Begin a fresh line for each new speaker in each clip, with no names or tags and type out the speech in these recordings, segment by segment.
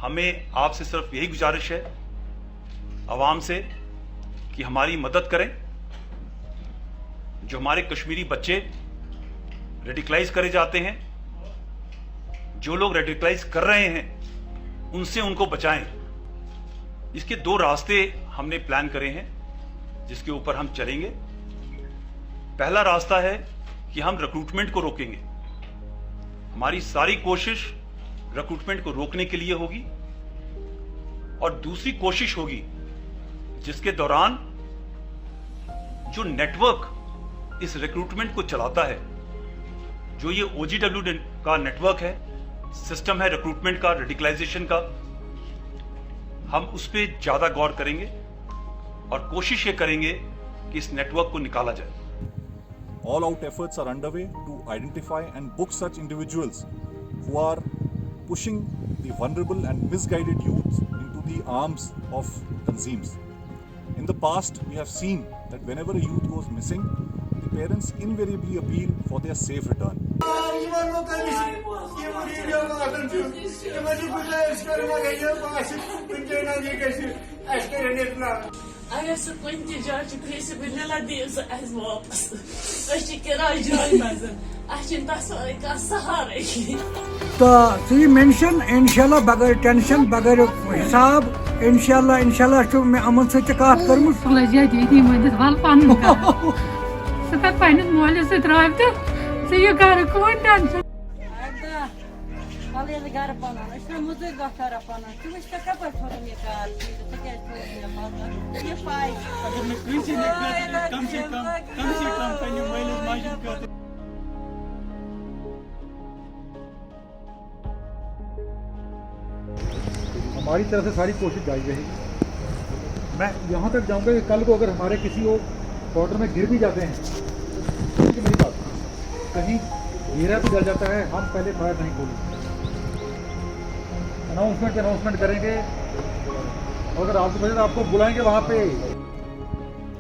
हमें आपसे सिर्फ यही गुजारिश है आवाम से कि हमारी मदद करें। जो हमारे कश्मीरी बच्चे रेडिकलाइज करे जाते हैं, जो लोग रेडिकलाइज कर रहे हैं, उनसे उनको बचाएं। इसके 2 रास्ते हमने प्लान करे हैं जिसके ऊपर हम चलेंगे। पहला रास्ता है कि हम रिक्रूटमेंट को रोकेंगे। हमारी सारी कोशिश रिक्रूटमेंट को रोकने के लिए होगी और दूसरी कोशिश होगी जिसके दौरान जो नेटवर्क इस रिक्रूटमेंट को चलाता है, जो ये OGW का नेटवर्क है, सिस्टम है रिक्रूटमेंट का, रेडिकलाइजेशन का, हम उस पर ज्यादा गौर करेंगे और कोशिश ये करेंगे कि इस नेटवर्क को निकाला जाए।
All out efforts are underway to identify and book such individuals who are pushing the vulnerable and misguided youth into the arms of Tanzeems. In the past, we have seen that whenever a youth goes missing, the parents invariably appeal for their safe return.
अगर सो कुन ति जाय छ कृषि बिल्ला this as वापस अश किराय जाय मजन अश तस का सहारा
तो ती मेंशन इंशाल्लाह बगैर टेंशन बगैर हिसाब इंशाल्लाह तो मैं अमन से कत करमुस
लजा दी मदद वाल पान सो कर पाइन मोले से ड्राइव तो से ये घर को tension
Kal yeri garip bana. İşte müzik gatarı bana. Tüm işte kapar sorun yıkar. İşte gel sorun yapar. Yapay.
अगर मैं कहीं से निकला तो कम से कम पहले माइलेज मार्जिन कर।
हमारी तरफ से सारी कोशिश जारी रहेगी। मैं यहाँ तक जाऊँगा कि कल को अगर हमारे किसी को बॉर्डर में गिर भी जाते हैं तो मेरी बात कहीं घेरा भी डर जाता है, हम पहले फायर नहीं खोलेंगे। अनाउंसमेंट करेंगे और अगर आपको पता आपको बुलाएंगे वहाँ पे।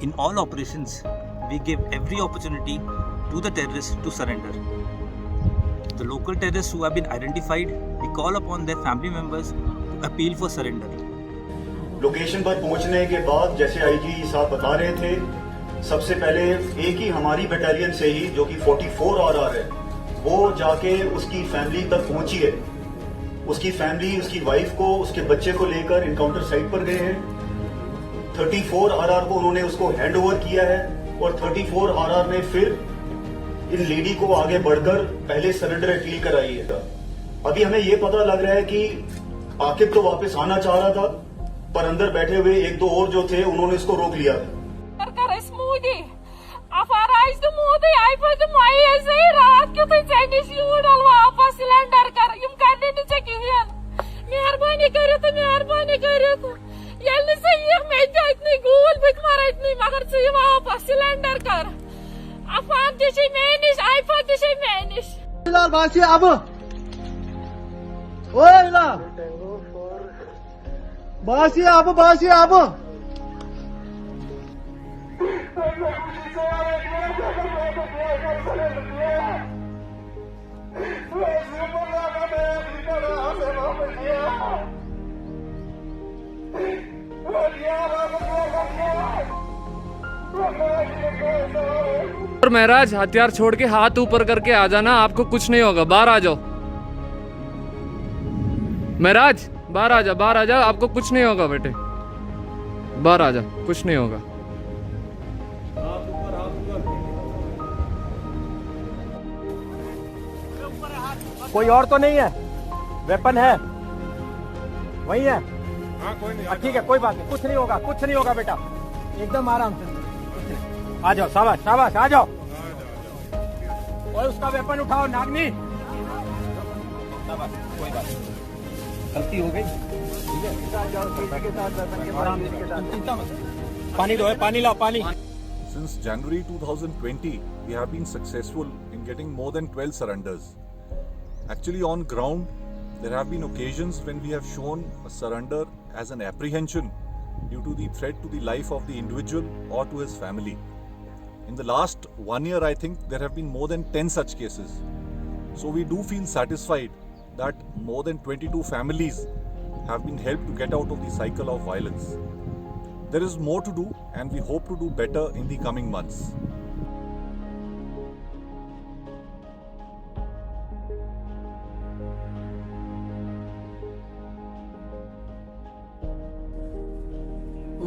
In all operations, we give every opportunity to the terrorists to surrender. The local terrorists who have been identified, we call upon their family members to appeal for surrender.
Location पर पहुंचने के बाद जैसे आईजी साहब बता रहे थे, सबसे पहले एक ही हमारी बटालियन से ही जो कि 44 RR है, वो जाके उसकी फैमिली तक पहुंची है। उसकी फैमिली, उसकी वाइफ को, उसके बच्चे को लेकर इनकाउंटर साइट पर गए हैं। 34 RR को उन्होंने उसको हैंड ओवर किया है और 34 RR ने फिर इन लेडी को आगे बढ़कर पहले सरेंडर अपील कराई है। अभी हमें ये पता लग रहा है कि आकिब तो वापस आना चाह रहा था, पर अंदर बैठे हुए 1-2 और जो थे उन्होंने इसको रोक लिया था।
रात क्यों वापस सिलेंडर कर मेहरबानी करित ये सही मैं इतनी गूल बिक मारा इतनी मगर से वापस सिलेंडर कर अफान दिशे मैनिश आईफा दिशे मैनिश
लाल बासी अब ओए ला बासी अब
और महराज हथियार छोड़ के हाथ ऊपर करके आ जाना, आपको कुछ नहीं होगा। बाहर आ जाओ महराज, बाहर आ जाओ, आपको कुछ नहीं होगा बेटे, बाहर आ जाओ, कुछ नहीं होगा।
कोई और तो नहीं है? वेपन है वही है? ठीक है, कोई बात नहीं, कुछ नहीं होगा बेटा, एकदम आराम से आ जाओ। शाबाश आ जाओ। और उसका वेपन उठाओ नागनी। शाबाश, कोई बात नहीं, गलती हो गई, ठीक है, आराम से। पानी दो, पानी लाओ, पानी।
Since January 2020, we have been successful in getting more than 12 surrenders. Actually, on ground, there have been occasions when we have shown a surrender as an apprehension due to the threat to the life of the individual or to his family. In the last 1 year, I think there have been more than 10 such cases. So we do feel satisfied that more than 22 families have been helped to get out of the cycle of violence. There is more to do, and we hope to do better in the coming months.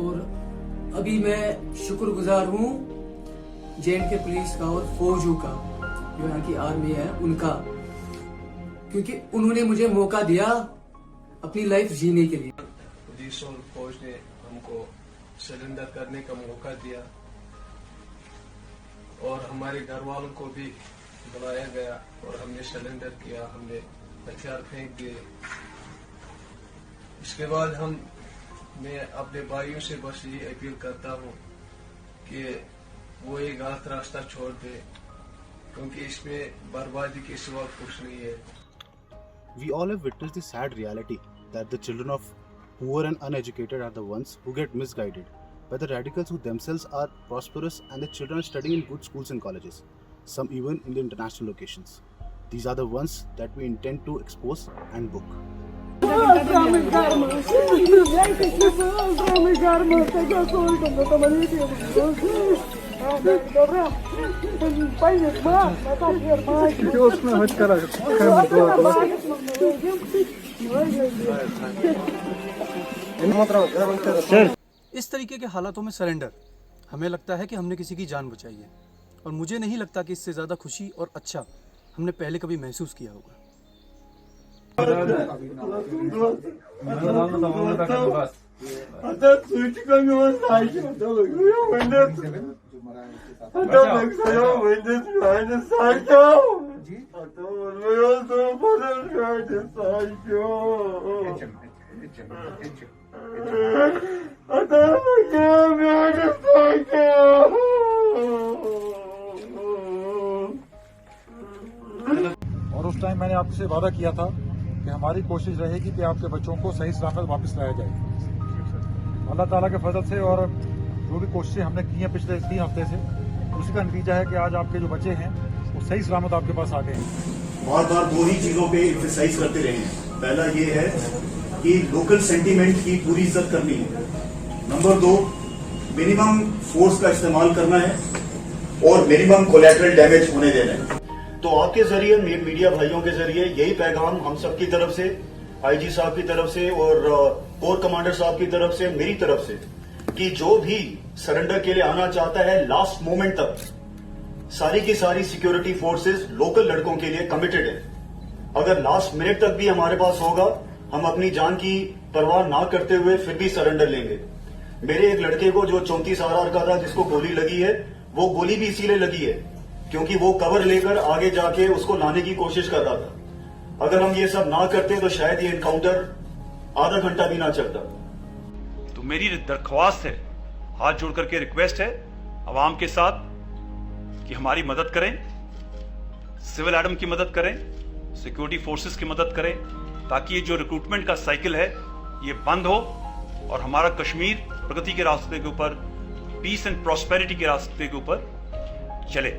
और अभी मैं शुक्रगुजार हूँ J&K police का और फौजों का, जो यहाँ की आर्मी है उनका, क्योंकि उन्होंने मुझे मौका दिया अपनी लाइफ जीने के लिए।
पुलिस और फौज ने हमको सरेंडर करने का मौका दिया और हमारे घर वालों को भी बुलाया गया और हमने सरेंडर किया, हमने हथियार फेंक दिए। इसके बाद मैं अपने भाइयों से बस यही अपील करता हूँ कि वो एक गलत रास्ता छोड़ दे, क्योंकि इसमें बर्बादी के सिवा कुछ नहीं है।
We all have witnessed the sad reality that the children of poor and uneducated are the ones who get misguided by the radicals who themselves are prosperous, and the children are studying in good schools and colleges, some even in the international locations. These are the ones that we intend to expose and book.
इस तरीके के हालातों में surrender, हमें लगता है कि हमने किसी की जान बचाई है, और मुझे नहीं लगता कि इससे ज़्यादा खुशी और अच्छा हमने पहले कभी महसूस किया होगा।
और उस टाइम मैंने आपसे वादा किया था कि हमारी कोशिश रहेगी कि आपके बच्चों को सही सलामत वापस लाया जाए। अल्लाह ताला के फजल से और जो भी कोशिशें हमने की हैं पिछले 3 हफ्ते से, उसी का नतीजा है कि आज आपके जो बच्चे हैं वो सही सलामत आपके पास आ गए हैं।
बार बार 2 ही चीजों पे एम्फसाइज करते रहे हैं। पहला ये है कि लोकल सेंटीमेंट की पूरी इज्जत करनी है। नंबर 2, मिनिमम फोर्स का इस्तेमाल करना है और मिनिमम कोलैटरल डैमेज होने देना है। तो आपके जरिए, मीडिया भाइयों के जरिए यही पैगाम हम सबकी तरफ से, आईजी साहब की तरफ से और कोर कमांडर साहब की तरफ से, मेरी तरफ से, कि जो भी सरेंडर के लिए आना चाहता है लास्ट मोमेंट तक, सारी की सारी सिक्योरिटी फोर्सेस लोकल लड़कों के लिए कमिटेड है। अगर लास्ट मिनट तक भी हमारे पास होगा, हम अपनी जान की परवाह ना करते हुए फिर भी सरेंडर लेंगे। मेरे एक लड़के को जो 34 RR का था, जिसको गोली लगी है, वो गोली भी इसीलिए लगी है क्योंकि वो कवर लेकर आगे जाके उसको लाने की कोशिश कर रहा था। अगर हम ये सब ना करते तो शायद ये एनकाउंटर आधा घंटा भी ना चलता।
तो मेरी दरख्वास्त है, हाथ जोड़ करके रिक्वेस्ट है अवाम के साथ कि हमारी मदद करें, सिविल एडम की मदद करें, सिक्योरिटी फोर्सेस की मदद करें, ताकि ये जो रिक्रूटमेंट का साइकिल है ये बंद हो और हमारा कश्मीर प्रगति के रास्ते के ऊपर, पीस एंड प्रॉस्पेरिटी के रास्ते के ऊपर चले।